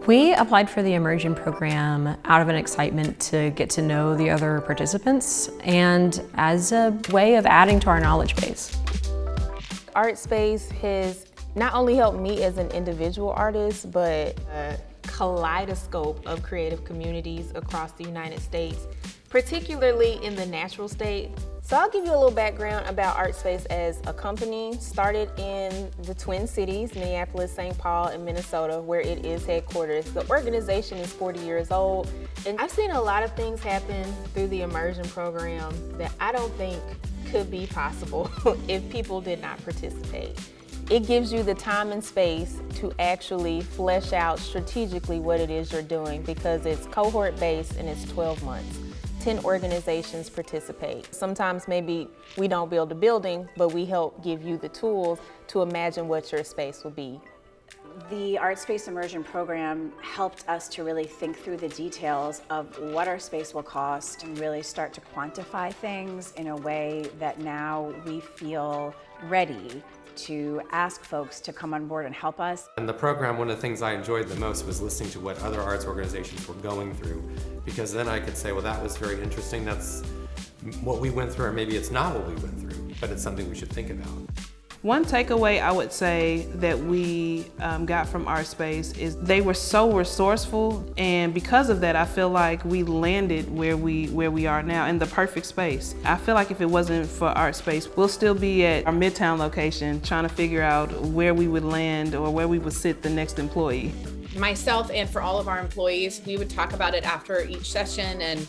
We applied for the Immersion program out of an excitement to get to know the other participants and as a way of adding to our knowledge base. Artspace has not only helped me as an individual artist, but a kaleidoscope of creative communities across the United States, particularly in the natural state. So I'll give you a little background about Artspace as a company. Started in the Twin Cities, Minneapolis, St. Paul, and Minnesota, where it is headquarters. The organization is 40 years old, and I've seen a lot of things happen through the Immersion program that I don't think could be possible if people did not participate. It gives you the time and space to actually flesh out strategically what it is you're doing because it's cohort-based and it's 12 months. 10 organizations participate. Sometimes maybe we don't build a building, but we help give you the tools to imagine what your space will be. The Artspace Immersion program helped us to really think through the details of what our space will cost and really start to quantify things in a way that now we feel ready to ask folks to come on board and help us. In the program, one of the things I enjoyed the most was listening to what other arts organizations were going through, because then I could say, well, that was very interesting. That's what we went through, or maybe it's not what we went through, but it's something we should think about. One takeaway I would say that we got from Artspace is they were so resourceful, and because of that, I feel like we landed where we are now in the perfect space. I feel like if it wasn't for Artspace, we'll still be at our Midtown location trying to figure out where we would land or where we would sit the next employee. Myself and for all of our employees, we would talk about it after each session, and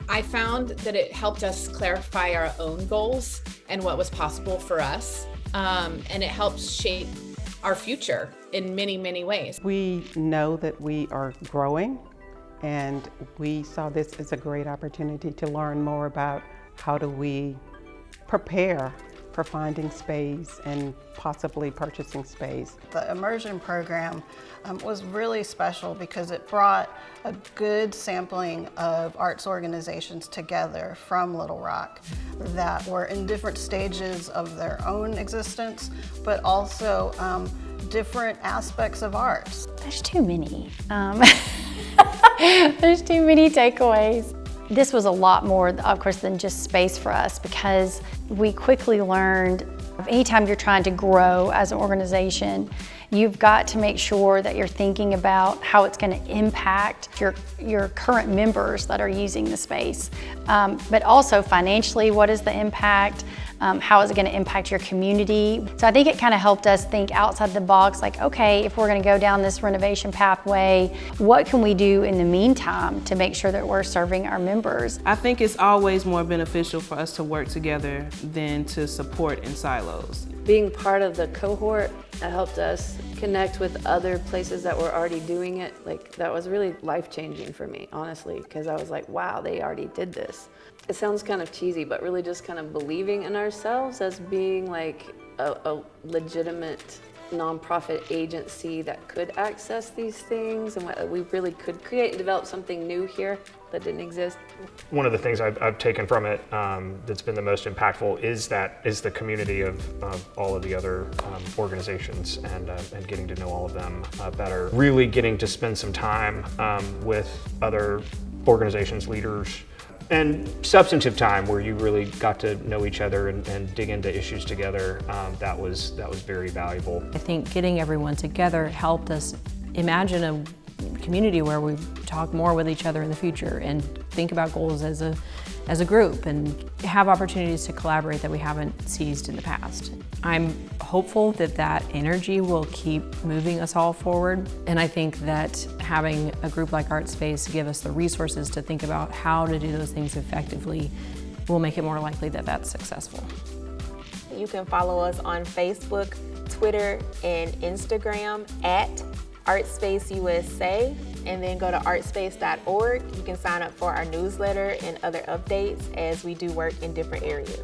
I found that it helped us clarify our own goals and what was possible for us. And it helps shape our future in many, many ways. We know that we are growing, and we saw this as a great opportunity to learn more about how do we prepare for finding space and possibly purchasing space. The Immersion program was really special because it brought a good sampling of arts organizations together from Little Rock that were in different stages of their own existence, but also different aspects of arts. There's too many. There's too many takeaways. This was a lot more, of course, than just space for us because we quickly learned anytime you're trying to grow as an organization, you've got to make sure that you're thinking about how it's going to impact your current members that are using the space. But also financially, what is the impact? How is it going to impact your community? So I think it kind of helped us think outside the box, like, okay, if we're going to go down this renovation pathway, what can we do in the meantime to make sure that we're serving our members? I think it's always more beneficial for us to work together than to support in silos. Being part of the cohort helped us connect with other places that were already doing it. Like, that was really life-changing for me, honestly, because I was like, wow, they already did this. It sounds kind of cheesy, but really just kind of believing in ourselves as being like a legitimate nonprofit agency that could access these things, and we really could create and develop something new here that didn't exist. One of the things I've taken from it that's been the most impactful is the community of all of the other organizations and getting to know all of them better. Really getting to spend some time with other organizations, leaders, and substantive time where you really got to know each other and dig into issues together. That was very valuable. I think getting everyone together helped us imagine a community where we talk more with each other in the future and think about goals as a group and have opportunities to collaborate that we haven't seized in the past. I'm hopeful that that energy will keep moving us all forward, and I think that having a group like Artspace give us the resources to think about how to do those things effectively will make it more likely that that's successful. You can follow us on Facebook, Twitter, and Instagram at Artspace USA, and then go to artspace.org. You can sign up for our newsletter and other updates as we do work in different areas.